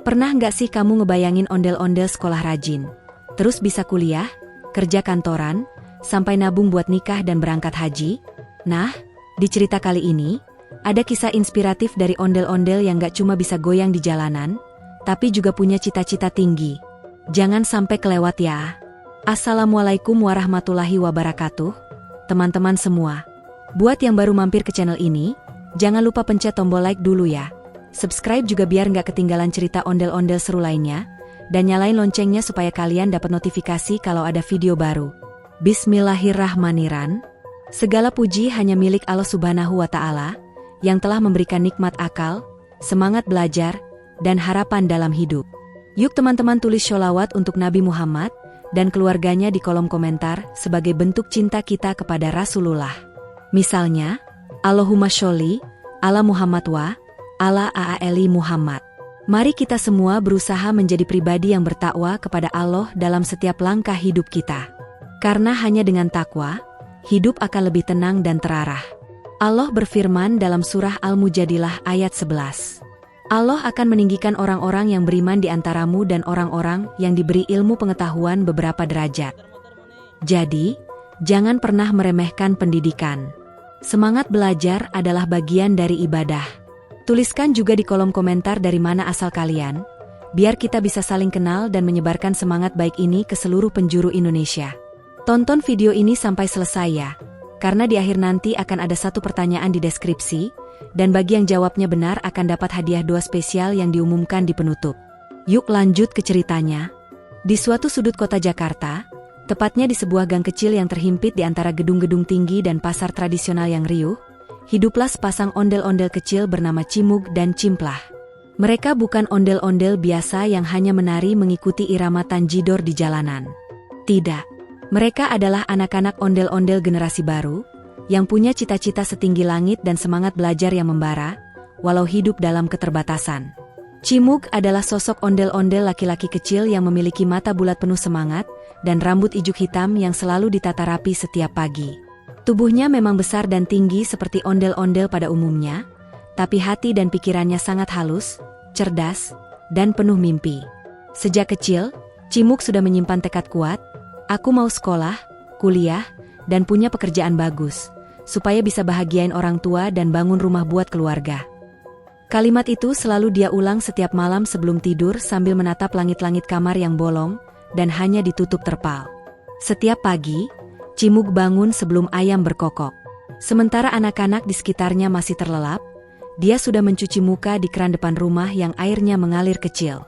Pernah nggak sih kamu ngebayangin ondel-ondel sekolah rajin, terus bisa kuliah, kerja kantoran, sampai nabung buat nikah dan berangkat haji? Nah, di cerita kali ini, ada kisah inspiratif dari ondel-ondel yang nggak cuma bisa goyang di jalanan, tapi juga punya cita-cita tinggi. Jangan sampai kelewat ya. Assalamualaikum warahmatullahi wabarakatuh, teman-teman semua. Buat yang baru mampir ke channel ini, jangan lupa pencet tombol like dulu ya. Subscribe juga biar nggak ketinggalan cerita ondel-ondel seru lainnya, dan nyalain loncengnya supaya kalian dapat notifikasi kalau ada video baru. Bismillahirrahmanirrahim. Segala puji hanya milik Allah Subhanahu wa Ta'ala, yang telah memberikan nikmat akal, semangat belajar, dan harapan dalam hidup. Yuk teman-teman tulis sholawat untuk Nabi Muhammad dan keluarganya di kolom komentar sebagai bentuk cinta kita kepada Rasulullah. Misalnya, Allahumma sholli ala Muhammad wa ala a'ali Muhammad. Mari kita semua berusaha menjadi pribadi yang bertakwa kepada Allah dalam setiap langkah hidup kita. Karena hanya dengan takwa, hidup akan lebih tenang dan terarah. Allah berfirman dalam surah Al-Mujadilah ayat 11. Allah akan meninggikan orang-orang yang beriman di antaramu dan orang-orang yang diberi ilmu pengetahuan beberapa derajat. Jadi, jangan pernah meremehkan pendidikan. Semangat belajar adalah bagian dari ibadah. Tuliskan juga di kolom komentar dari mana asal kalian, biar kita bisa saling kenal dan menyebarkan semangat baik ini ke seluruh penjuru Indonesia. Tonton video ini sampai selesai ya, karena di akhir nanti akan ada satu pertanyaan di deskripsi, dan bagi yang jawabnya benar akan dapat hadiah 2 spesial yang diumumkan di penutup. Yuk lanjut ke ceritanya. Di suatu sudut kota Jakarta, tepatnya di sebuah gang kecil yang terhimpit di antara gedung-gedung tinggi dan pasar tradisional yang riuh, hiduplah sepasang ondel-ondel kecil bernama Cimug dan Cimplah. Mereka bukan ondel-ondel biasa yang hanya menari mengikuti irama tanjidor di jalanan. Tidak, mereka adalah anak-anak ondel-ondel generasi baru, yang punya cita-cita setinggi langit dan semangat belajar yang membara, walau hidup dalam keterbatasan. Cimug adalah sosok ondel-ondel laki-laki kecil yang memiliki mata bulat penuh semangat, dan rambut ijuk hitam yang selalu ditata rapi setiap pagi. Tubuhnya memang besar dan tinggi seperti ondel-ondel pada umumnya, tapi hati dan pikirannya sangat halus, cerdas, dan penuh mimpi. Sejak kecil, Cimug sudah menyimpan tekad kuat, aku mau sekolah, kuliah, dan punya pekerjaan bagus, supaya bisa bahagiain orang tua dan bangun rumah buat keluarga. Kalimat itu selalu dia ulang setiap malam sebelum tidur sambil menatap langit-langit kamar yang bolong, dan hanya ditutup terpal. Setiap pagi, Cimug bangun sebelum ayam berkokok. Sementara anak-anak di sekitarnya masih terlelap, dia sudah mencuci muka di keran depan rumah yang airnya mengalir kecil.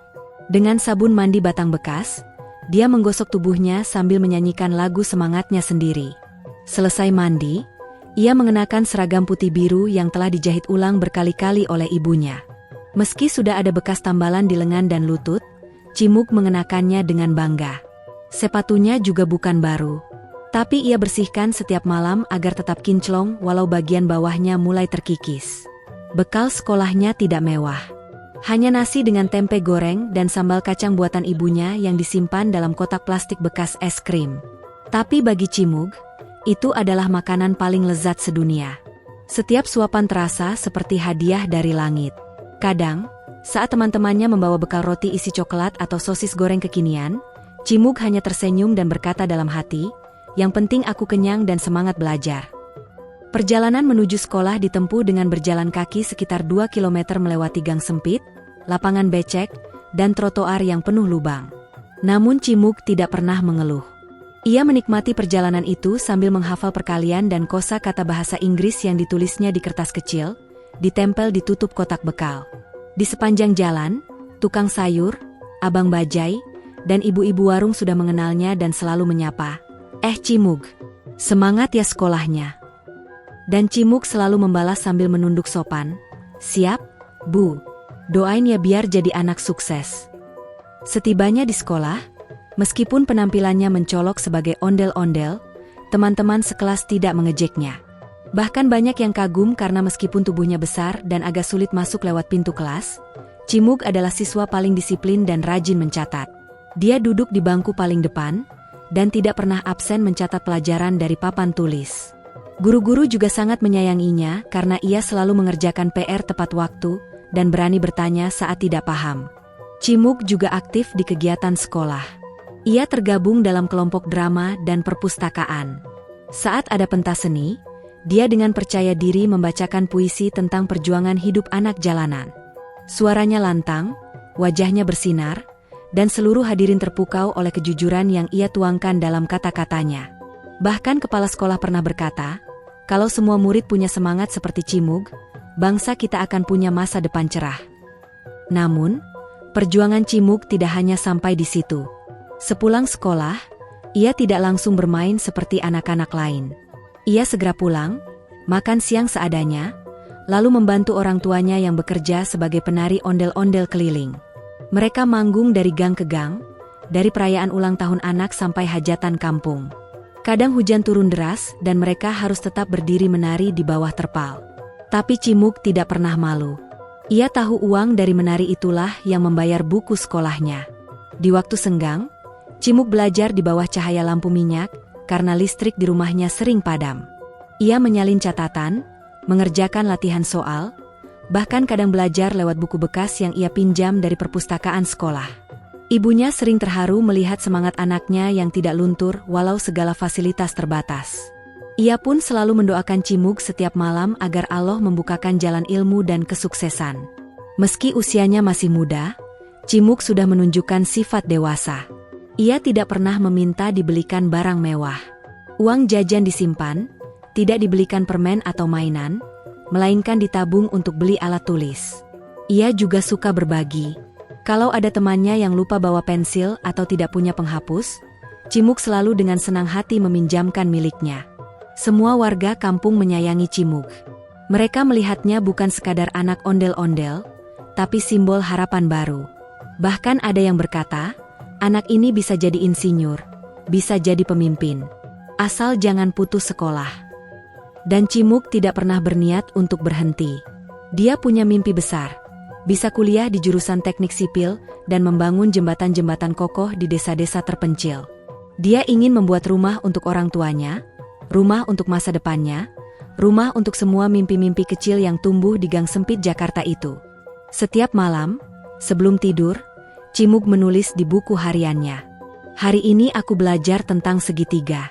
Dengan sabun mandi batang bekas, dia menggosok tubuhnya sambil menyanyikan lagu semangatnya sendiri. Selesai mandi, ia mengenakan seragam putih biru yang telah dijahit ulang berkali-kali oleh ibunya. Meski sudah ada bekas tambalan di lengan dan lutut, Cimug mengenakannya dengan bangga. Sepatunya juga bukan baru, tapi ia bersihkan setiap malam agar tetap kinclong walau bagian bawahnya mulai terkikis. Bekal sekolahnya tidak mewah. Hanya nasi dengan tempe goreng dan sambal kacang buatan ibunya yang disimpan dalam kotak plastik bekas es krim. Tapi bagi Cimug, itu adalah makanan paling lezat sedunia. Setiap suapan terasa seperti hadiah dari langit. Kadang, saat teman-temannya membawa bekal roti isi coklat atau sosis goreng kekinian, Cimug hanya tersenyum dan berkata dalam hati, yang penting aku kenyang dan semangat belajar. Perjalanan menuju sekolah ditempuh dengan berjalan kaki sekitar 2 km melewati gang sempit, lapangan becek, dan trotoar yang penuh lubang. Namun Cimug tidak pernah mengeluh. Ia menikmati perjalanan itu sambil menghafal perkalian dan kosa-kata bahasa Inggris yang ditulisnya di kertas kecil, ditempel di tutup kotak bekal. Di sepanjang jalan, tukang sayur, abang bajai, dan ibu-ibu warung sudah mengenalnya dan selalu menyapa, Cimug, semangat ya sekolahnya." Dan Cimug selalu membalas sambil menunduk sopan, "Siap, Bu. Doain ya biar jadi anak sukses." Setibanya di sekolah, meskipun penampilannya mencolok sebagai ondel-ondel, teman-teman sekelas tidak mengejeknya. Bahkan banyak yang kagum karena meskipun tubuhnya besar dan agak sulit masuk lewat pintu kelas, Cimug adalah siswa paling disiplin dan rajin mencatat. Dia duduk di bangku paling depan, dan tidak pernah absen mencatat pelajaran dari papan tulis. Guru-guru juga sangat menyayanginya karena ia selalu mengerjakan PR tepat waktu, dan berani bertanya saat tidak paham. Cimug juga aktif di kegiatan sekolah. Ia tergabung dalam kelompok drama dan perpustakaan. Saat ada pentas seni, dia dengan percaya diri membacakan puisi tentang perjuangan hidup anak jalanan. Suaranya lantang, wajahnya bersinar, dan seluruh hadirin terpukau oleh kejujuran yang ia tuangkan dalam kata-katanya. Bahkan kepala sekolah pernah berkata, kalau semua murid punya semangat seperti Cimug, bangsa kita akan punya masa depan cerah. Namun, perjuangan Cimug tidak hanya sampai di situ. Sepulang sekolah, ia tidak langsung bermain seperti anak-anak lain. Ia segera pulang, makan siang seadanya, lalu membantu orang tuanya yang bekerja sebagai penari ondel-ondel keliling. Mereka manggung dari gang ke gang, dari perayaan ulang tahun anak sampai hajatan kampung. Kadang hujan turun deras dan mereka harus tetap berdiri menari di bawah terpal. Tapi Cimug tidak pernah malu. Ia tahu uang dari menari itulah yang membayar buku sekolahnya. Di waktu senggang, Cimug belajar di bawah cahaya lampu minyak karena listrik di rumahnya sering padam. Ia menyalin catatan, mengerjakan latihan soal, bahkan kadang belajar lewat buku bekas yang ia pinjam dari perpustakaan sekolah. Ibunya sering terharu melihat semangat anaknya yang tidak luntur walau segala fasilitas terbatas. Ia pun selalu mendoakan Cimug setiap malam agar Allah membukakan jalan ilmu dan kesuksesan. Meski usianya masih muda, Cimug sudah menunjukkan sifat dewasa. Ia tidak pernah meminta dibelikan barang mewah. Uang jajan disimpan, tidak dibelikan permen atau mainan, melainkan ditabung untuk beli alat tulis. Ia juga suka berbagi. Kalau ada temannya yang lupa bawa pensil atau tidak punya penghapus, Cimug selalu dengan senang hati meminjamkan miliknya. Semua warga kampung menyayangi Cimug. Mereka melihatnya bukan sekadar anak ondel-ondel, tapi simbol harapan baru. Bahkan ada yang berkata, anak ini bisa jadi insinyur, bisa jadi pemimpin, asal jangan putus sekolah. Dan Cimug tidak pernah berniat untuk berhenti. Dia punya mimpi besar, bisa kuliah di jurusan teknik sipil dan membangun jembatan-jembatan kokoh di desa-desa terpencil. Dia ingin membuat rumah untuk orang tuanya, rumah untuk masa depannya, rumah untuk semua mimpi-mimpi kecil yang tumbuh di gang sempit Jakarta itu. Setiap malam, sebelum tidur, Cimug menulis di buku hariannya. Hari ini aku belajar tentang segitiga.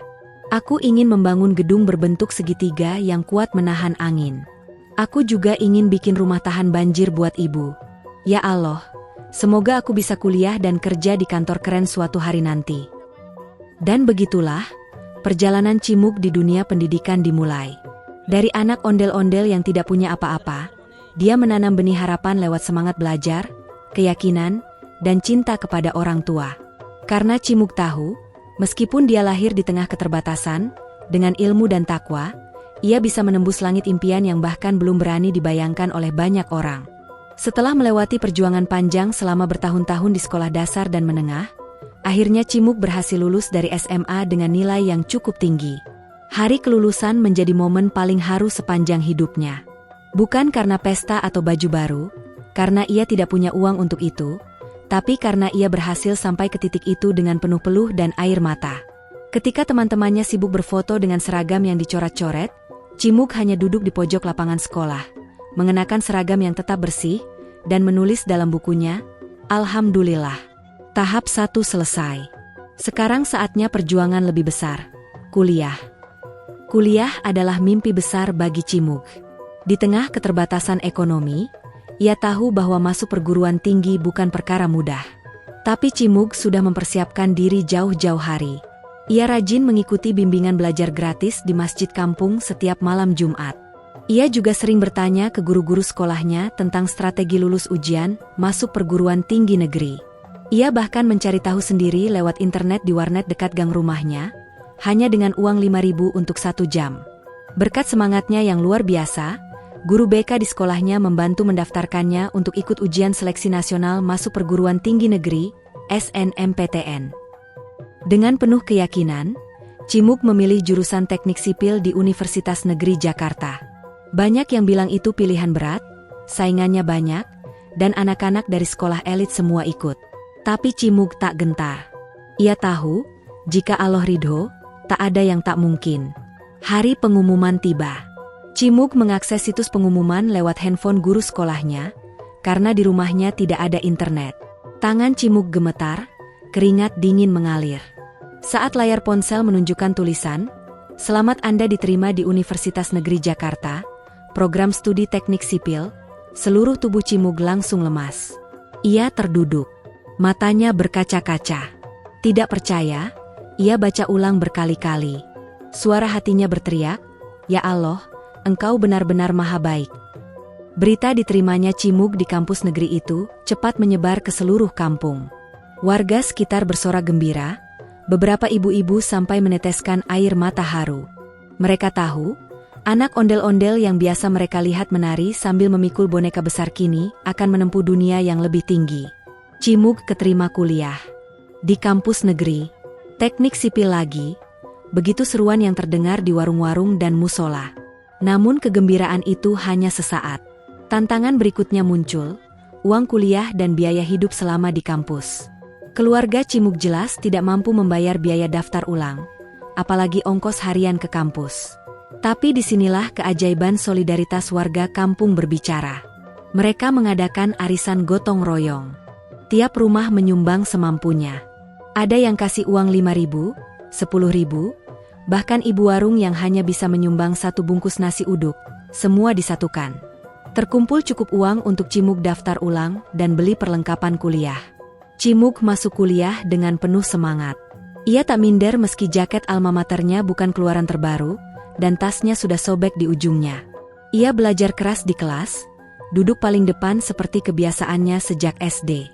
Aku ingin membangun gedung berbentuk segitiga yang kuat menahan angin. Aku juga ingin bikin rumah tahan banjir buat ibu. Ya Allah, semoga aku bisa kuliah dan kerja di kantor keren suatu hari nanti. Dan begitulah, perjalanan Cimug di dunia pendidikan dimulai. Dari anak ondel-ondel yang tidak punya apa-apa, dia menanam benih harapan lewat semangat belajar, keyakinan, dan cinta kepada orang tua. Karena Cimug tahu, meskipun dia lahir di tengah keterbatasan, dengan ilmu dan takwa, ia bisa menembus langit impian yang bahkan belum berani dibayangkan oleh banyak orang. Setelah melewati perjuangan panjang selama bertahun-tahun di sekolah dasar dan menengah, akhirnya Cimug berhasil lulus dari SMA dengan nilai yang cukup tinggi. Hari kelulusan menjadi momen paling haru sepanjang hidupnya. Bukan karena pesta atau baju baru, karena ia tidak punya uang untuk itu, tapi karena ia berhasil sampai ke titik itu dengan penuh peluh dan air mata. Ketika teman-temannya sibuk berfoto dengan seragam yang dicoret-coret, Cimug hanya duduk di pojok lapangan sekolah, mengenakan seragam yang tetap bersih, dan menulis dalam bukunya, Alhamdulillah. Tahap 1 selesai. Sekarang saatnya perjuangan lebih besar. Kuliah. Kuliah adalah mimpi besar bagi Cimug. Di tengah keterbatasan ekonomi, ia tahu bahwa masuk perguruan tinggi bukan perkara mudah. Tapi Cimug sudah mempersiapkan diri jauh-jauh hari. Ia rajin mengikuti bimbingan belajar gratis di masjid kampung setiap malam Jumat. Ia juga sering bertanya ke guru-guru sekolahnya tentang strategi lulus ujian masuk perguruan tinggi negeri. Ia bahkan mencari tahu sendiri lewat internet di warnet dekat gang rumahnya, hanya dengan uang 5.000 untuk 1 jam. Berkat semangatnya yang luar biasa, guru BK di sekolahnya membantu mendaftarkannya untuk ikut ujian seleksi nasional masuk perguruan tinggi negeri, SNMPTN. Dengan penuh keyakinan, Cimug memilih jurusan teknik sipil di Universitas Negeri Jakarta. Banyak yang bilang itu pilihan berat, saingannya banyak, dan anak-anak dari sekolah elit semua ikut. Tapi Cimug tak gentar. Ia tahu, jika Allah ridho, tak ada yang tak mungkin. Hari pengumuman tiba. Cimug mengakses situs pengumuman lewat handphone guru sekolahnya, karena di rumahnya tidak ada internet. Tangan Cimug gemetar, keringat dingin mengalir. Saat layar ponsel menunjukkan tulisan, "Selamat Anda diterima di Universitas Negeri Jakarta, program studi teknik sipil," seluruh tubuh Cimug langsung lemas. Ia terduduk. Matanya berkaca-kaca. Tidak percaya, ia baca ulang berkali-kali. Suara hatinya berteriak, "Ya Allah, Engkau benar-benar maha baik." Berita diterimanya Cimug di kampus negeri itu cepat menyebar ke seluruh kampung. Warga sekitar bersorak gembira, beberapa ibu-ibu sampai meneteskan air mata haru. Mereka tahu, anak ondel-ondel yang biasa mereka lihat menari sambil memikul boneka besar kini akan menempuh dunia yang lebih tinggi. Cimug keterima kuliah di kampus negeri, teknik sipil lagi. Begitu seruan yang terdengar di warung-warung dan musola. Namun kegembiraan itu hanya sesaat. Tantangan berikutnya muncul, uang kuliah dan biaya hidup selama di kampus. Keluarga Cimug jelas tidak mampu membayar biaya daftar ulang, apalagi ongkos harian ke kampus. Tapi disinilah keajaiban solidaritas warga kampung berbicara. Mereka mengadakan arisan gotong royong. Tiap rumah menyumbang semampunya. Ada yang kasih uang 5.000, 10.000, bahkan ibu warung yang hanya bisa menyumbang 1 bungkus nasi uduk, semua disatukan. Terkumpul cukup uang untuk Cimug daftar ulang dan beli perlengkapan kuliah. Cimug masuk kuliah dengan penuh semangat. Ia tak minder meski jaket alma maternya bukan keluaran terbaru, dan tasnya sudah sobek di ujungnya. Ia belajar keras di kelas, duduk paling depan seperti kebiasaannya sejak SD.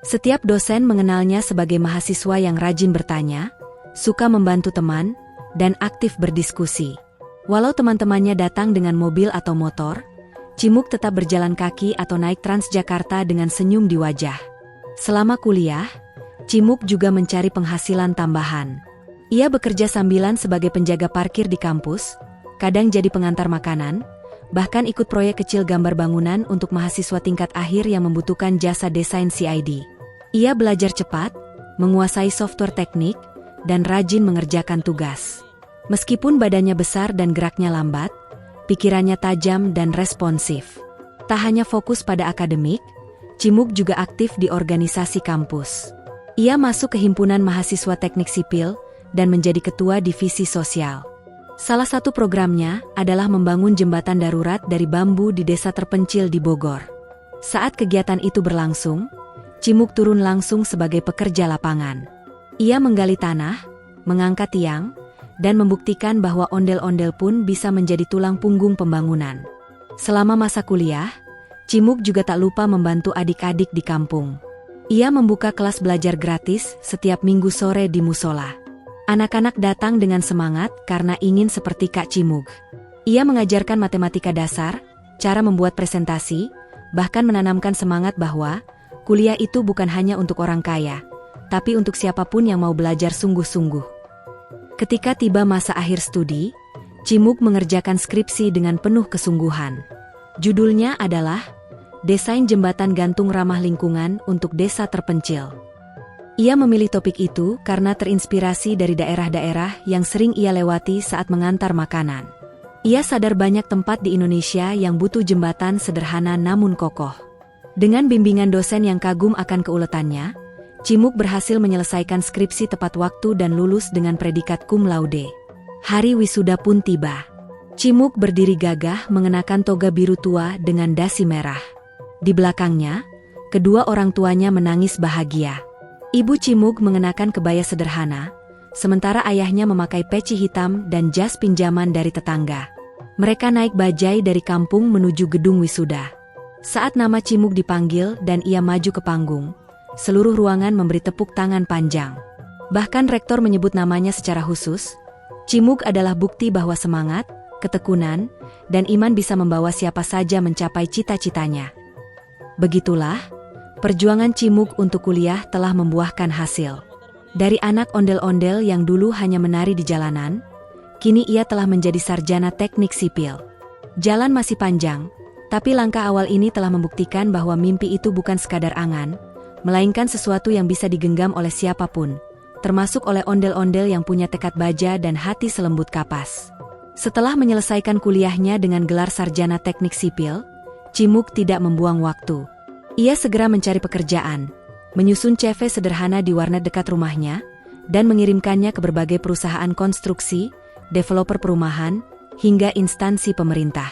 Setiap dosen mengenalnya sebagai mahasiswa yang rajin bertanya, suka membantu teman, dan aktif berdiskusi. Walau teman-temannya datang dengan mobil atau motor, Cimug tetap berjalan kaki atau naik Transjakarta dengan senyum di wajah. Selama kuliah, Cimug juga mencari penghasilan tambahan. Ia bekerja sambilan sebagai penjaga parkir di kampus, kadang jadi pengantar makanan, bahkan ikut proyek kecil gambar bangunan untuk mahasiswa tingkat akhir yang membutuhkan jasa desain CID. Ia belajar cepat, menguasai software teknik, dan rajin mengerjakan tugas. Meskipun badannya besar dan geraknya lambat, pikirannya tajam dan responsif. Tak hanya fokus pada akademik, Cimug juga aktif di organisasi kampus. Ia masuk ke himpunan mahasiswa teknik sipil dan menjadi ketua divisi sosial. Salah satu programnya adalah membangun jembatan darurat dari bambu di desa terpencil di Bogor. Saat kegiatan itu berlangsung, Cimug turun langsung sebagai pekerja lapangan. Ia menggali tanah, mengangkat tiang, dan membuktikan bahwa ondel-ondel pun bisa menjadi tulang punggung pembangunan. Selama masa kuliah, Cimug juga tak lupa membantu adik-adik di kampung. Ia membuka kelas belajar gratis setiap minggu sore di musola. Anak-anak datang dengan semangat karena ingin seperti Kak Cimug. Ia mengajarkan matematika dasar, cara membuat presentasi, bahkan menanamkan semangat bahwa kuliah itu bukan hanya untuk orang kaya, tapi untuk siapapun yang mau belajar sungguh-sungguh. Ketika tiba masa akhir studi, Cimug mengerjakan skripsi dengan penuh kesungguhan. Judulnya adalah Desain Jembatan Gantung Ramah Lingkungan untuk Desa Terpencil. Ia memilih topik itu karena terinspirasi dari daerah-daerah yang sering ia lewati saat mengantar makanan. Ia sadar banyak tempat di Indonesia yang butuh jembatan sederhana namun kokoh. Dengan bimbingan dosen yang kagum akan keuletannya, Cimug berhasil menyelesaikan skripsi tepat waktu dan lulus dengan predikat cum laude. Hari wisuda pun tiba. Cimug berdiri gagah mengenakan toga biru tua dengan dasi merah. Di belakangnya, kedua orang tuanya menangis bahagia. Ibu Cimug mengenakan kebaya sederhana, sementara ayahnya memakai peci hitam dan jas pinjaman dari tetangga. Mereka naik bajai dari kampung menuju gedung wisuda. Saat nama Cimug dipanggil dan ia maju ke panggung, seluruh ruangan memberi tepuk tangan panjang. Bahkan rektor menyebut namanya secara khusus. Cimug adalah bukti bahwa semangat, ketekunan, dan iman bisa membawa siapa saja mencapai cita-citanya. Begitulah, perjuangan Cimug untuk kuliah telah membuahkan hasil. Dari anak ondel-ondel yang dulu hanya menari di jalanan, kini ia telah menjadi sarjana teknik sipil. Jalan masih panjang, tapi langkah awal ini telah membuktikan bahwa mimpi itu bukan sekadar angan, melainkan sesuatu yang bisa digenggam oleh siapapun, termasuk oleh ondel-ondel yang punya tekad baja dan hati selembut kapas. Setelah menyelesaikan kuliahnya dengan gelar sarjana teknik sipil, Cimug tidak membuang waktu. Ia segera mencari pekerjaan, menyusun CV sederhana di warnet dekat rumahnya, dan mengirimkannya ke berbagai perusahaan konstruksi, developer perumahan, hingga instansi pemerintah.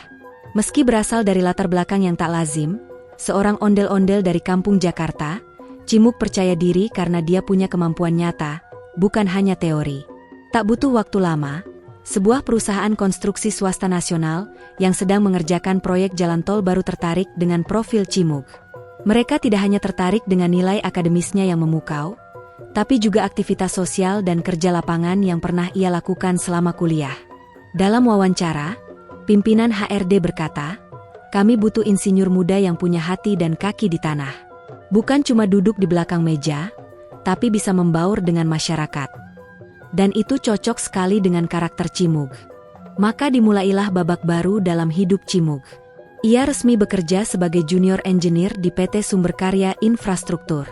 Meski berasal dari latar belakang yang tak lazim, seorang ondel-ondel dari kampung Jakarta, Cimug percaya diri karena dia punya kemampuan nyata, bukan hanya teori. Tak butuh waktu lama, sebuah perusahaan konstruksi swasta nasional yang sedang mengerjakan proyek jalan tol baru tertarik dengan profil Cimug. Mereka tidak hanya tertarik dengan nilai akademisnya yang memukau, tapi juga aktivitas sosial dan kerja lapangan yang pernah ia lakukan selama kuliah. Dalam wawancara, pimpinan HRD berkata, "Kami butuh insinyur muda yang punya hati dan kaki di tanah. Bukan cuma duduk di belakang meja, tapi bisa membaur dengan masyarakat." Dan itu cocok sekali dengan karakter Cimug. Maka dimulailah babak baru dalam hidup Cimug. Ia resmi bekerja sebagai junior engineer di PT Sumberkarya Infrastruktur.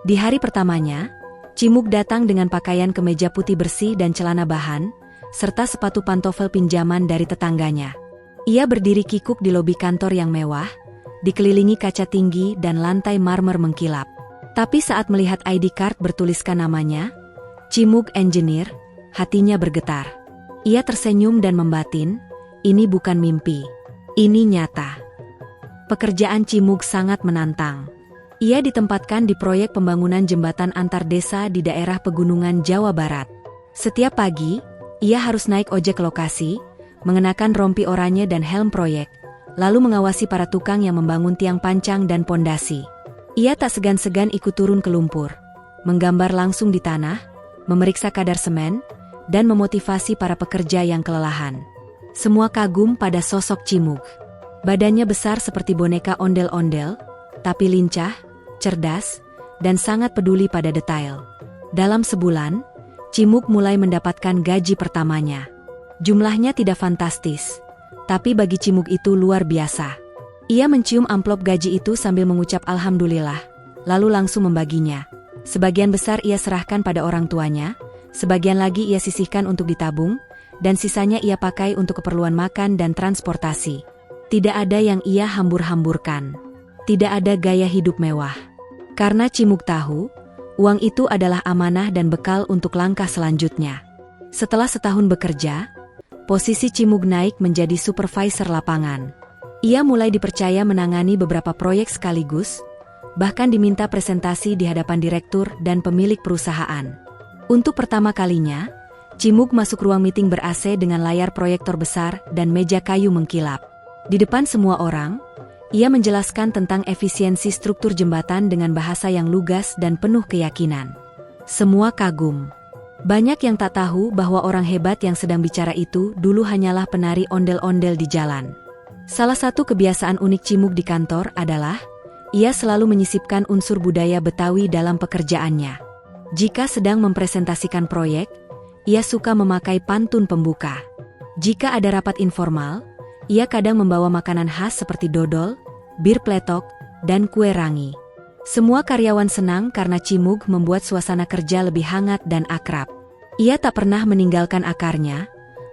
Di hari pertamanya, Cimug datang dengan pakaian kemeja putih bersih dan celana bahan, serta sepatu pantofel pinjaman dari tetangganya. Ia berdiri kikuk di lobi kantor yang mewah, dikelilingi kaca tinggi dan lantai marmer mengkilap. Tapi saat melihat ID card bertuliskan namanya, Cimug Engineer, hatinya bergetar. Ia tersenyum dan membatin, ini bukan mimpi. Ini nyata. Pekerjaan Cimug sangat menantang. Ia ditempatkan di proyek pembangunan jembatan antar desa di daerah pegunungan Jawa Barat. Setiap pagi, ia harus naik ojek ke lokasi, mengenakan rompi oranye dan helm proyek, lalu mengawasi para tukang yang membangun tiang pancang dan pondasi. Ia tak segan-segan ikut turun ke lumpur, menggambar langsung di tanah, memeriksa kadar semen, dan memotivasi para pekerja yang kelelahan. Semua kagum pada sosok Cimug. Badannya besar seperti boneka ondel-ondel, tapi lincah, cerdas, dan sangat peduli pada detail. Dalam sebulan, Cimug mulai mendapatkan gaji pertamanya. Jumlahnya tidak fantastis, tapi bagi Cimug itu luar biasa. Ia mencium amplop gaji itu sambil mengucap alhamdulillah, lalu langsung membaginya. Sebagian besar ia serahkan pada orang tuanya, sebagian lagi ia sisihkan untuk ditabung, dan sisanya ia pakai untuk keperluan makan dan transportasi. Tidak ada yang ia hambur-hamburkan. Tidak ada gaya hidup mewah. Karena Cimug tahu, uang itu adalah amanah dan bekal untuk langkah selanjutnya. Setelah setahun bekerja, posisi Cimug naik menjadi supervisor lapangan. Ia mulai dipercaya menangani beberapa proyek sekaligus, bahkan diminta presentasi di hadapan direktur dan pemilik perusahaan. Untuk pertama kalinya, Cimug masuk ruang meeting ber-AC dengan layar proyektor besar dan meja kayu mengkilap. Di depan semua orang, ia menjelaskan tentang efisiensi struktur jembatan dengan bahasa yang lugas dan penuh keyakinan. Semua kagum. Banyak yang tak tahu bahwa orang hebat yang sedang bicara itu dulu hanyalah penari ondel-ondel di jalan. Salah satu kebiasaan unik Cimug di kantor adalah ia selalu menyisipkan unsur budaya Betawi dalam pekerjaannya. Jika sedang mempresentasikan proyek, ia suka memakai pantun pembuka. Jika ada rapat informal, ia kadang membawa makanan khas seperti dodol, bir pletok, dan kue rangi. Semua karyawan senang karena Cimug membuat suasana kerja lebih hangat dan akrab. Ia tak pernah meninggalkan akarnya,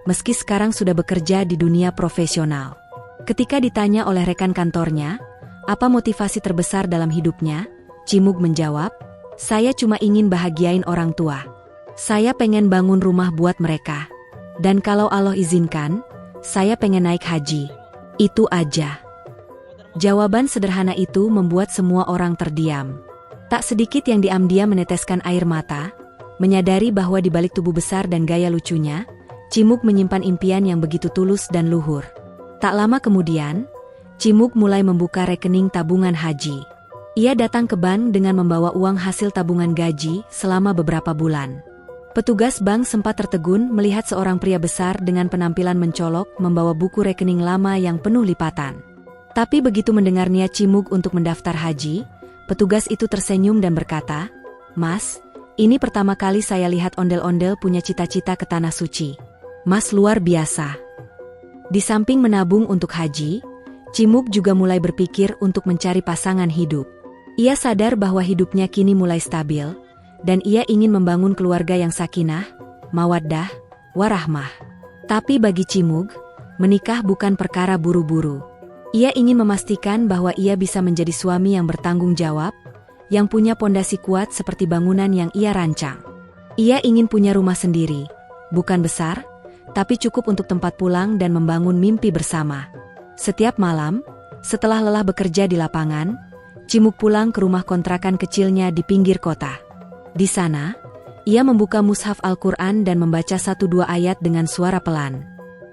meski sekarang sudah bekerja di dunia profesional. Ketika ditanya oleh rekan kantornya, apa motivasi terbesar dalam hidupnya? Cimug menjawab, "Saya cuma ingin bahagiain orang tua. Saya pengen bangun rumah buat mereka. Dan kalau Allah izinkan, saya pengen naik haji. Itu aja." Jawaban sederhana itu membuat semua orang terdiam. Tak sedikit yang diam-diam meneteskan air mata, menyadari bahwa di balik tubuh besar dan gaya lucunya, Cimug menyimpan impian yang begitu tulus dan luhur. Tak lama kemudian, Cimug mulai membuka rekening tabungan haji. Ia datang ke bank dengan membawa uang hasil tabungan gaji selama beberapa bulan. Petugas bank sempat tertegun melihat seorang pria besar dengan penampilan mencolok membawa buku rekening lama yang penuh lipatan. Tapi begitu mendengar niat Cimug untuk mendaftar haji, petugas itu tersenyum dan berkata, "Mas, ini pertama kali saya lihat ondel-ondel punya cita-cita ke tanah suci. Mas luar biasa." Di samping menabung untuk haji, Cimug juga mulai berpikir untuk mencari pasangan hidup. Ia sadar bahwa hidupnya kini mulai stabil, dan ia ingin membangun keluarga yang sakinah, mawaddah, warahmah. Tapi bagi Cimug, menikah bukan perkara buru-buru. Ia ingin memastikan bahwa ia bisa menjadi suami yang bertanggung jawab, yang punya pondasi kuat seperti bangunan yang ia rancang. Ia ingin punya rumah sendiri, bukan besar, tapi cukup untuk tempat pulang dan membangun mimpi bersama. Setiap malam, setelah lelah bekerja di lapangan, Cimug pulang ke rumah kontrakan kecilnya di pinggir kota. Di sana, ia membuka mushaf Al-Quran dan membaca 1-2 ayat dengan suara pelan.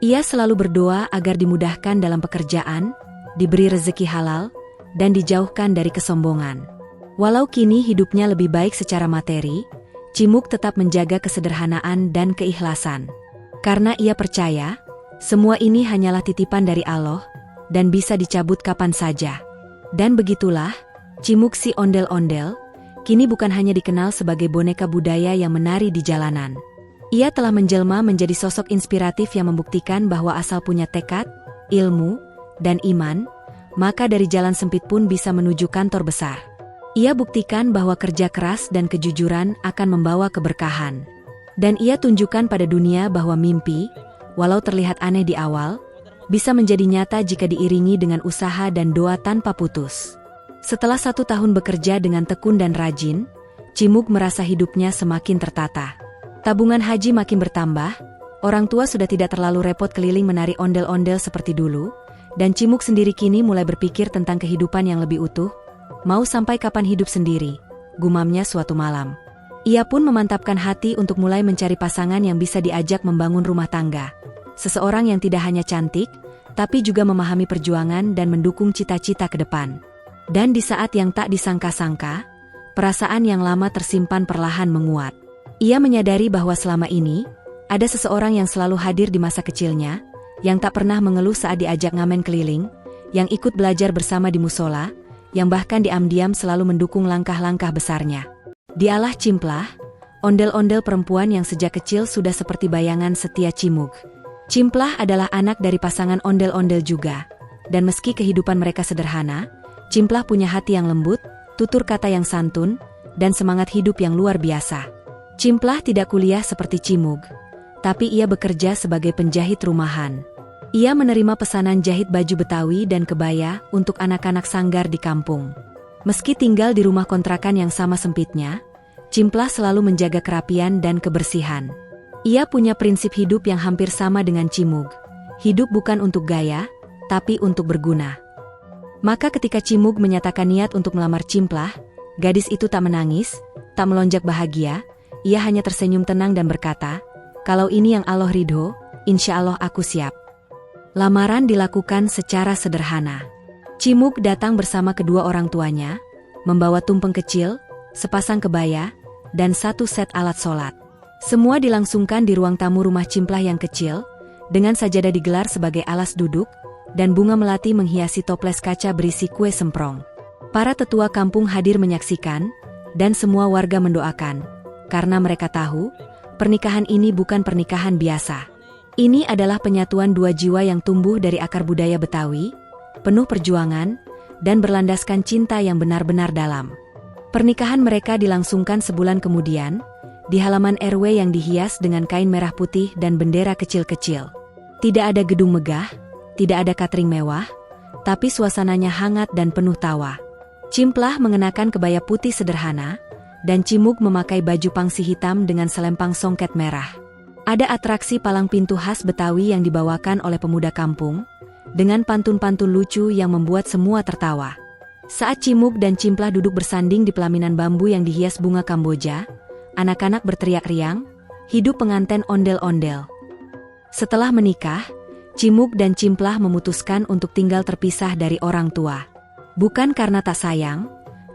Ia selalu berdoa agar dimudahkan dalam pekerjaan, diberi rezeki halal, dan dijauhkan dari kesombongan. Walau kini hidupnya lebih baik secara materi, Cimug tetap menjaga kesederhanaan dan keikhlasan. Karena ia percaya, semua ini hanyalah titipan dari Allah, dan bisa dicabut kapan saja. Dan begitulah, Cimug si ondel-ondel, kini bukan hanya dikenal sebagai boneka budaya yang menari di jalanan. Ia telah menjelma menjadi sosok inspiratif yang membuktikan bahwa asal punya tekad, ilmu, dan iman, maka dari jalan sempit pun bisa menuju kantor besar. Ia buktikan bahwa kerja keras dan kejujuran akan membawa keberkahan. Dan ia tunjukkan pada dunia bahwa mimpi, walau terlihat aneh di awal, bisa menjadi nyata jika diiringi dengan usaha dan doa tanpa putus. Setelah 1 tahun bekerja dengan tekun dan rajin, Cimug merasa hidupnya semakin tertata. Tabungan haji makin bertambah, orang tua sudah tidak terlalu repot keliling menari ondel-ondel seperti dulu, dan Cimug sendiri kini mulai berpikir tentang kehidupan yang lebih utuh. Mau sampai kapan hidup sendiri, gumamnya suatu malam. Ia pun memantapkan hati untuk mulai mencari pasangan yang bisa diajak membangun rumah tangga. Seseorang yang tidak hanya cantik, tapi juga memahami perjuangan dan mendukung cita-cita ke depan. Dan di saat yang tak disangka-sangka, perasaan yang lama tersimpan perlahan menguat. Ia menyadari bahwa selama ini, ada seseorang yang selalu hadir di masa kecilnya, yang tak pernah mengeluh saat diajak ngamen keliling, yang ikut belajar bersama di musola, yang bahkan diam-diam selalu mendukung langkah-langkah besarnya. Dialah Cimplah, ondel-ondel perempuan yang sejak kecil sudah seperti bayangan setia Cimug. Cimplah adalah anak dari pasangan ondel-ondel juga, dan meski kehidupan mereka sederhana, Cimplah punya hati yang lembut, tutur kata yang santun, dan semangat hidup yang luar biasa. Cimplah tidak kuliah seperti Cimug, tapi ia bekerja sebagai penjahit rumahan. Ia menerima pesanan jahit baju Betawi dan kebaya untuk anak-anak sanggar di kampung. Meski tinggal di rumah kontrakan yang sama sempitnya, Cimplah selalu menjaga kerapian dan kebersihan. Ia punya prinsip hidup yang hampir sama dengan Cimug. Hidup bukan untuk gaya, tapi untuk berguna. Maka ketika Cimug menyatakan niat untuk melamar Cimplah, gadis itu tak menangis, tak melonjak bahagia, ia hanya tersenyum tenang dan berkata, "Kalau ini yang Allah ridho, insya Allah aku siap." Lamaran dilakukan secara sederhana. Cimug datang bersama kedua orang tuanya, membawa tumpeng kecil, sepasang kebaya, dan 1 set alat sholat. Semua dilangsungkan di ruang tamu rumah Cimplah yang kecil, dengan sajadah digelar sebagai alas duduk, dan bunga melati menghiasi toples kaca berisi kue semprong. Para tetua kampung hadir menyaksikan, dan semua warga mendoakan, karena mereka tahu, pernikahan ini bukan pernikahan biasa. Ini adalah penyatuan 2 jiwa yang tumbuh dari akar budaya Betawi, penuh perjuangan, dan berlandaskan cinta yang benar-benar dalam. Pernikahan mereka dilangsungkan sebulan kemudian, di halaman RW yang dihias dengan kain merah putih dan bendera kecil-kecil. Tidak ada gedung megah, tidak ada catering mewah, tapi suasananya hangat dan penuh tawa. Cimplah mengenakan kebaya putih sederhana, dan Cimug memakai baju pangsi hitam dengan selempang songket merah. Ada atraksi palang pintu khas Betawi yang dibawakan oleh pemuda kampung, dengan pantun-pantun lucu yang membuat semua tertawa. Saat Cimug dan Cimplah duduk bersanding di pelaminan bambu yang dihias bunga Kamboja, anak-anak berteriak riang, "Hidup pengantin ondel-ondel." Setelah menikah, Cimug dan Cimplah memutuskan untuk tinggal terpisah dari orang tua. Bukan karena tak sayang,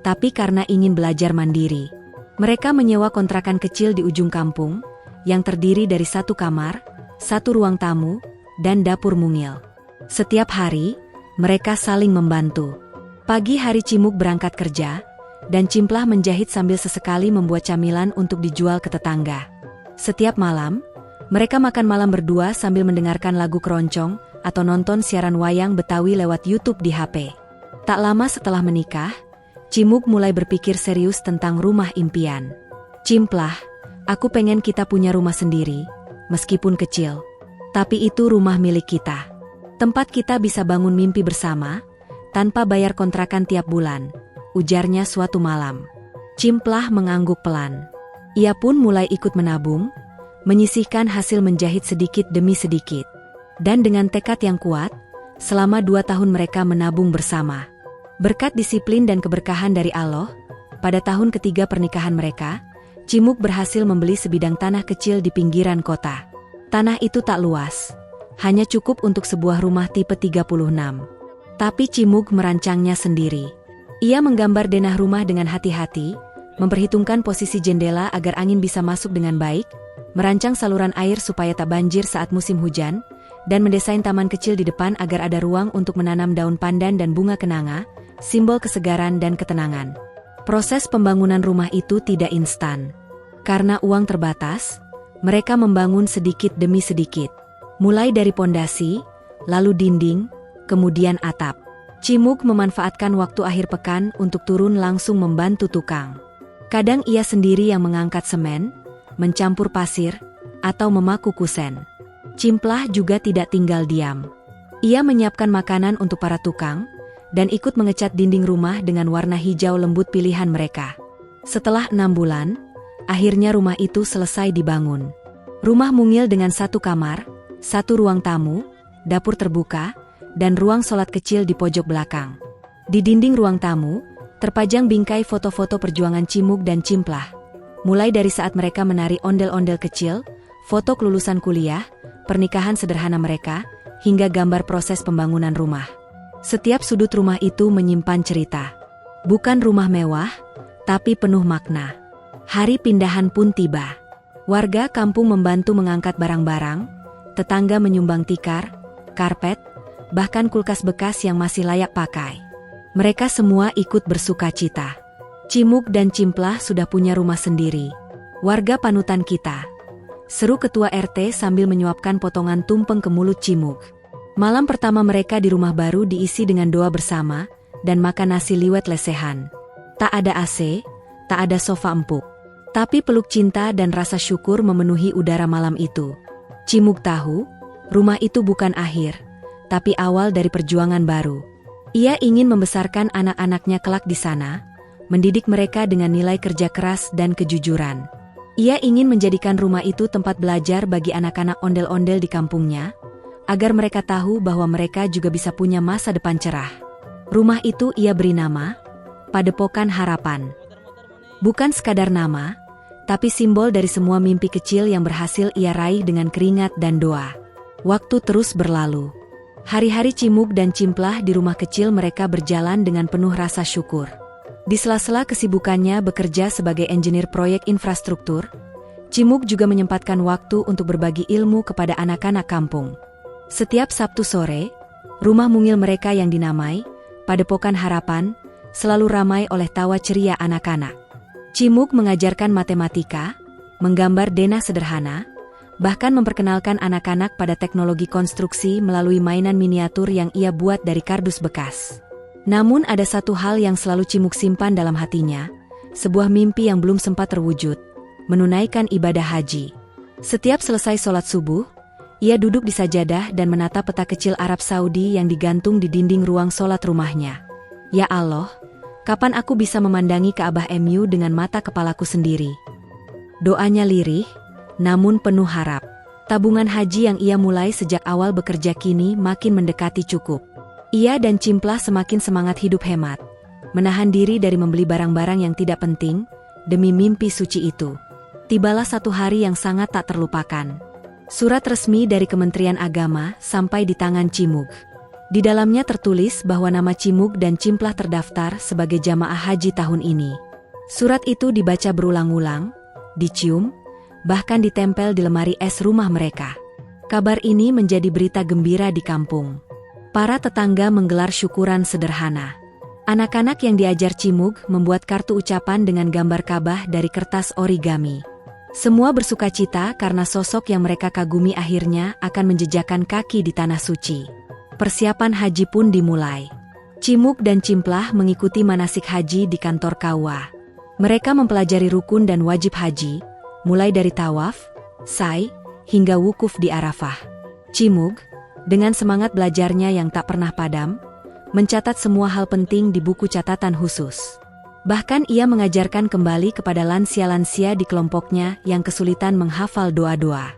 tapi karena ingin belajar mandiri. Mereka menyewa kontrakan kecil di ujung kampung, yang terdiri dari 1 kamar, 1 ruang tamu, dan dapur mungil. Setiap hari, mereka saling membantu. Pagi hari Cimug berangkat kerja, dan Cimplah menjahit sambil sesekali membuat camilan untuk dijual ke tetangga. Setiap malam, mereka makan malam berdua sambil mendengarkan lagu keroncong atau nonton siaran wayang Betawi lewat YouTube di HP. Tak lama setelah menikah, Cimug mulai berpikir serius tentang rumah impian. "Cimplah, aku pengen kita punya rumah sendiri, meskipun kecil. Tapi itu rumah milik kita. Tempat kita bisa bangun mimpi bersama, tanpa bayar kontrakan tiap bulan. ujarnya suatu malam. Cimplah mengangguk pelan. Ia pun mulai ikut menabung, menyisihkan hasil menjahit sedikit demi sedikit. Dan dengan tekad yang kuat, selama 2 tahun mereka menabung bersama. Berkat disiplin dan keberkahan dari Allah, pada tahun ketiga pernikahan mereka, Cimug berhasil membeli sebidang tanah kecil di pinggiran kota. Tanah itu tak luas, hanya cukup untuk sebuah rumah tipe 36. Tapi Cimug merancangnya sendiri. Ia menggambar denah rumah dengan hati-hati, memperhitungkan posisi jendela agar angin bisa masuk dengan baik, merancang saluran air supaya tak banjir saat musim hujan, dan mendesain taman kecil di depan agar ada ruang untuk menanam daun pandan dan bunga kenanga, simbol kesegaran dan ketenangan. Proses pembangunan rumah itu tidak instan. Karena uang terbatas, mereka membangun sedikit demi sedikit. Mulai dari pondasi, lalu dinding, kemudian atap. Cimug memanfaatkan waktu akhir pekan untuk turun langsung membantu tukang. Kadang ia sendiri yang mengangkat semen, mencampur pasir, atau memaku kusen. Cimplah juga tidak tinggal diam. Ia menyiapkan makanan untuk para tukang, dan ikut mengecat dinding rumah dengan warna hijau lembut pilihan mereka. Setelah 6 bulan, akhirnya rumah itu selesai dibangun. Rumah mungil dengan 1 kamar, 1 ruang tamu, dapur terbuka, dan ruang sholat kecil di pojok belakang. Di dinding ruang tamu, terpajang bingkai foto-foto perjuangan Cimug dan Cimplah. Mulai dari saat mereka menari ondel-ondel kecil, foto kelulusan kuliah, pernikahan sederhana mereka, hingga gambar proses pembangunan rumah. Setiap sudut rumah itu menyimpan cerita. Bukan rumah mewah, tapi penuh makna. Hari pindahan pun tiba. Warga kampung membantu mengangkat barang-barang, tetangga menyumbang tikar, karpet, bahkan kulkas bekas yang masih layak pakai. Mereka semua ikut bersuka cita. Cimug dan Cimplah sudah punya rumah sendiri. Warga panutan kita, seru ketua RT sambil menyuapkan potongan tumpeng ke mulut Cimug. Malam pertama mereka di rumah baru diisi dengan doa bersama, dan makan nasi liwet lesehan. Tak ada AC, tak ada sofa empuk. Tapi peluk cinta dan rasa syukur memenuhi udara malam itu. Cimug tahu, rumah itu bukan akhir, tapi awal dari perjuangan baru. Ia ingin membesarkan anak-anaknya kelak di sana, mendidik mereka dengan nilai kerja keras dan kejujuran. Ia ingin menjadikan rumah itu tempat belajar bagi anak-anak ondel-ondel di kampungnya, agar mereka tahu bahwa mereka juga bisa punya masa depan cerah. Rumah itu ia beri nama, Padepokan Harapan. Bukan sekadar nama, tapi simbol dari semua mimpi kecil yang berhasil ia raih dengan keringat dan doa. Waktu terus berlalu. Hari-hari Cimug dan Cimplah di rumah kecil mereka berjalan dengan penuh rasa syukur. Di sela-sela kesibukannya bekerja sebagai engineer proyek infrastruktur, Cimug juga menyempatkan waktu untuk berbagi ilmu kepada anak-anak kampung. Setiap Sabtu sore, rumah mungil mereka yang dinamai Padepokan Harapan selalu ramai oleh tawa ceria anak-anak. Cimug mengajarkan matematika, menggambar denah sederhana, bahkan memperkenalkan anak-anak pada teknologi konstruksi melalui mainan miniatur yang ia buat dari kardus bekas. Namun ada satu hal yang selalu Cimug simpan dalam hatinya, sebuah mimpi yang belum sempat terwujud, menunaikan ibadah haji. Setiap selesai sholat subuh, ia duduk di sajadah dan menatap peta kecil Arab Saudi yang digantung di dinding ruang sholat rumahnya. Ya Allah, kapan aku bisa memandangi Ka'bah MU dengan mata kepalaku sendiri? Doanya lirih, namun penuh harap. Tabungan haji yang ia mulai sejak awal bekerja kini makin mendekati cukup. Ia dan Cimplah semakin semangat hidup hemat, menahan diri dari membeli barang-barang yang tidak penting, demi mimpi suci itu. Tibalah satu hari yang sangat tak terlupakan. Surat resmi dari Kementerian Agama sampai di tangan Cimug. Di dalamnya tertulis bahwa nama Cimug dan Cimplah terdaftar sebagai jamaah haji tahun ini. Surat itu dibaca berulang-ulang, dicium, bahkan ditempel di lemari es rumah mereka. Kabar ini menjadi berita gembira di kampung. Para tetangga menggelar syukuran sederhana. Anak-anak yang diajar Cimug membuat kartu ucapan dengan gambar Ka'bah dari kertas origami. Semua bersukacita karena sosok yang mereka kagumi akhirnya akan menjejakkan kaki di tanah suci. Persiapan haji pun dimulai. Cimug dan Cimplah mengikuti manasik haji di kantor KUA. Mereka mempelajari rukun dan wajib haji, mulai dari tawaf, sa'i, hingga wukuf di Arafah. Cimug, dengan semangat belajarnya yang tak pernah padam, mencatat semua hal penting di buku catatan khusus. Bahkan ia mengajarkan kembali kepada lansia-lansia di kelompoknya yang kesulitan menghafal doa-doa.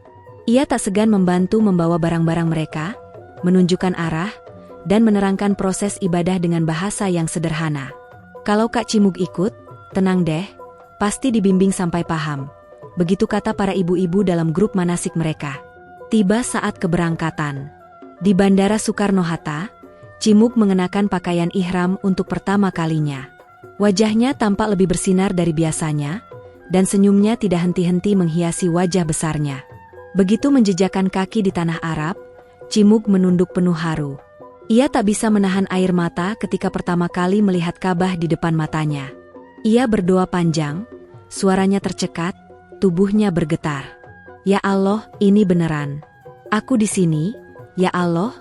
Ia tak segan membantu membawa barang-barang mereka, menunjukkan arah, dan menerangkan proses ibadah dengan bahasa yang sederhana. Kalau Kak Cimug ikut, tenang deh, pasti dibimbing sampai paham. Begitu kata para ibu-ibu dalam grup manasik mereka. Tiba saat keberangkatan. Di Bandara Soekarno-Hatta, Cimug mengenakan pakaian ihram untuk pertama kalinya. Wajahnya tampak lebih bersinar dari biasanya, dan senyumnya tidak henti-henti menghiasi wajah besarnya. Begitu menjejakkan kaki di tanah Arab, Cimug menunduk penuh haru. Ia tak bisa menahan air mata ketika pertama kali melihat Ka'bah di depan matanya. Ia berdoa panjang, suaranya tercekat, tubuhnya bergetar. Ya Allah, ini beneran. Aku di sini, ya Allah,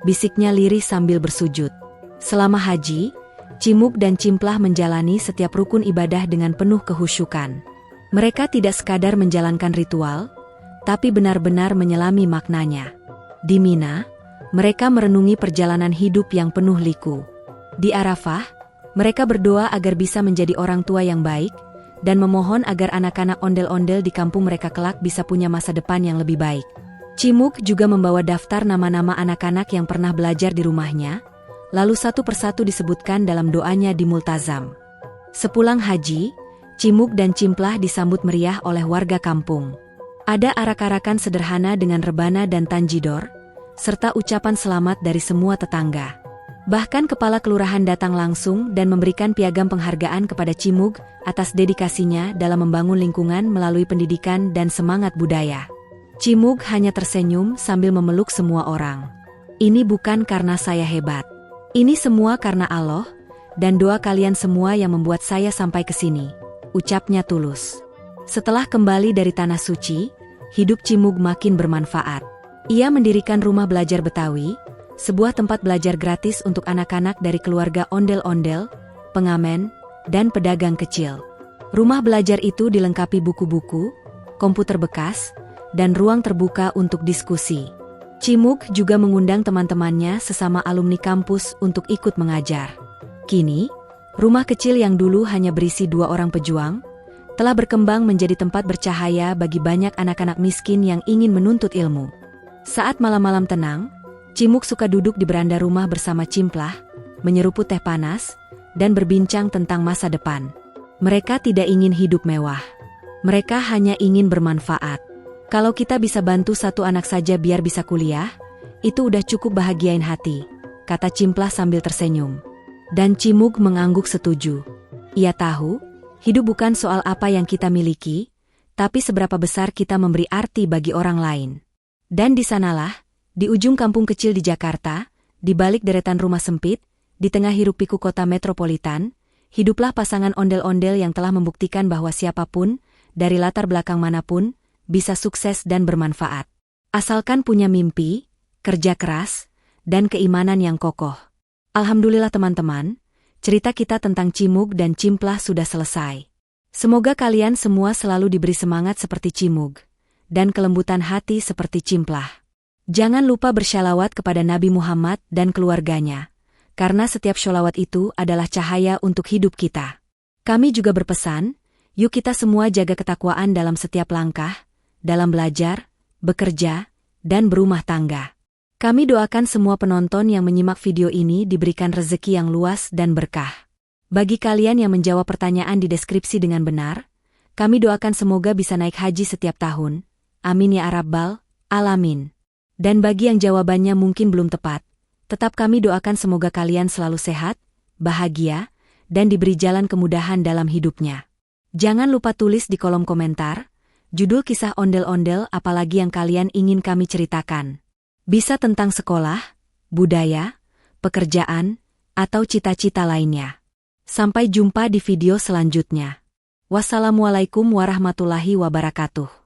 bisiknya lirih sambil bersujud. Selama haji, Cimug dan Cimplah menjalani setiap rukun ibadah dengan penuh kehusyukan. Mereka tidak sekadar menjalankan ritual, tapi benar-benar menyelami maknanya. Di Mina, mereka merenungi perjalanan hidup yang penuh liku. Di Arafah, mereka berdoa agar bisa menjadi orang tua yang baik, dan memohon agar anak-anak ondel-ondel di kampung mereka kelak bisa punya masa depan yang lebih baik. Cimug juga membawa daftar nama-nama anak-anak yang pernah belajar di rumahnya, lalu satu persatu disebutkan dalam doanya di multazam. Sepulang haji, Cimug dan Cimplah disambut meriah oleh warga kampung. Ada arak-arakan sederhana dengan rebana dan tanjidor, serta ucapan selamat dari semua tetangga. Bahkan kepala kelurahan datang langsung dan memberikan piagam penghargaan kepada Cimug atas dedikasinya dalam membangun lingkungan melalui pendidikan dan semangat budaya. Cimug hanya tersenyum sambil memeluk semua orang. Ini bukan karena saya hebat. Ini semua karena Allah, dan doa kalian semua yang membuat saya sampai ke sini, ucapnya tulus. Setelah kembali dari Tanah Suci, hidup Cimug makin bermanfaat. Ia mendirikan rumah belajar Betawi, sebuah tempat belajar gratis untuk anak-anak dari keluarga ondel-ondel, pengamen, dan pedagang kecil. Rumah belajar itu dilengkapi buku-buku, komputer bekas, dan ruang terbuka untuk diskusi. Cimug juga mengundang teman-temannya sesama alumni kampus untuk ikut mengajar. Kini, rumah kecil yang dulu hanya berisi 2 orang pejuang, telah berkembang menjadi tempat bercahaya bagi banyak anak-anak miskin yang ingin menuntut ilmu. Saat malam-malam tenang, Cimug suka duduk di beranda rumah bersama Cimplah, menyeruput teh panas, dan berbincang tentang masa depan. Mereka tidak ingin hidup mewah. Mereka hanya ingin bermanfaat. Kalau kita bisa bantu satu anak saja biar bisa kuliah, itu udah cukup bahagiain hati, kata Cimplah sambil tersenyum. Dan Cimug mengangguk setuju. Ia tahu, hidup bukan soal apa yang kita miliki, tapi seberapa besar kita memberi arti bagi orang lain. Dan di sanalah, di ujung kampung kecil di Jakarta, di balik deretan rumah sempit, di tengah hiruk-pikuk kota metropolitan, hiduplah pasangan ondel-ondel yang telah membuktikan bahwa siapapun, dari latar belakang manapun, bisa sukses dan bermanfaat. Asalkan punya mimpi, kerja keras, dan keimanan yang kokoh. Alhamdulillah teman-teman, cerita kita tentang Cimug dan Cimplah sudah selesai. Semoga kalian semua selalu diberi semangat seperti Cimug, dan kelembutan hati seperti Cimplah. Jangan lupa bersyalawat kepada Nabi Muhammad dan keluarganya, karena setiap sholawat itu adalah cahaya untuk hidup kita. Kami juga berpesan, yuk kita semua jaga ketakwaan dalam setiap langkah, dalam belajar, bekerja, dan berumah tangga. Kami doakan semua penonton yang menyimak video ini diberikan rezeki yang luas dan berkah. Bagi kalian yang menjawab pertanyaan di deskripsi dengan benar, kami doakan semoga bisa naik haji setiap tahun. Amin ya Rabbal Alamin. Dan bagi yang jawabannya mungkin belum tepat, tetap kami doakan semoga kalian selalu sehat, bahagia, dan diberi jalan kemudahan dalam hidupnya. Jangan lupa tulis di kolom komentar, judul kisah ondel-ondel apalagi yang kalian ingin kami ceritakan. Bisa tentang sekolah, budaya, pekerjaan, atau cita-cita lainnya. Sampai jumpa di video selanjutnya. Wassalamualaikum warahmatullahi wabarakatuh.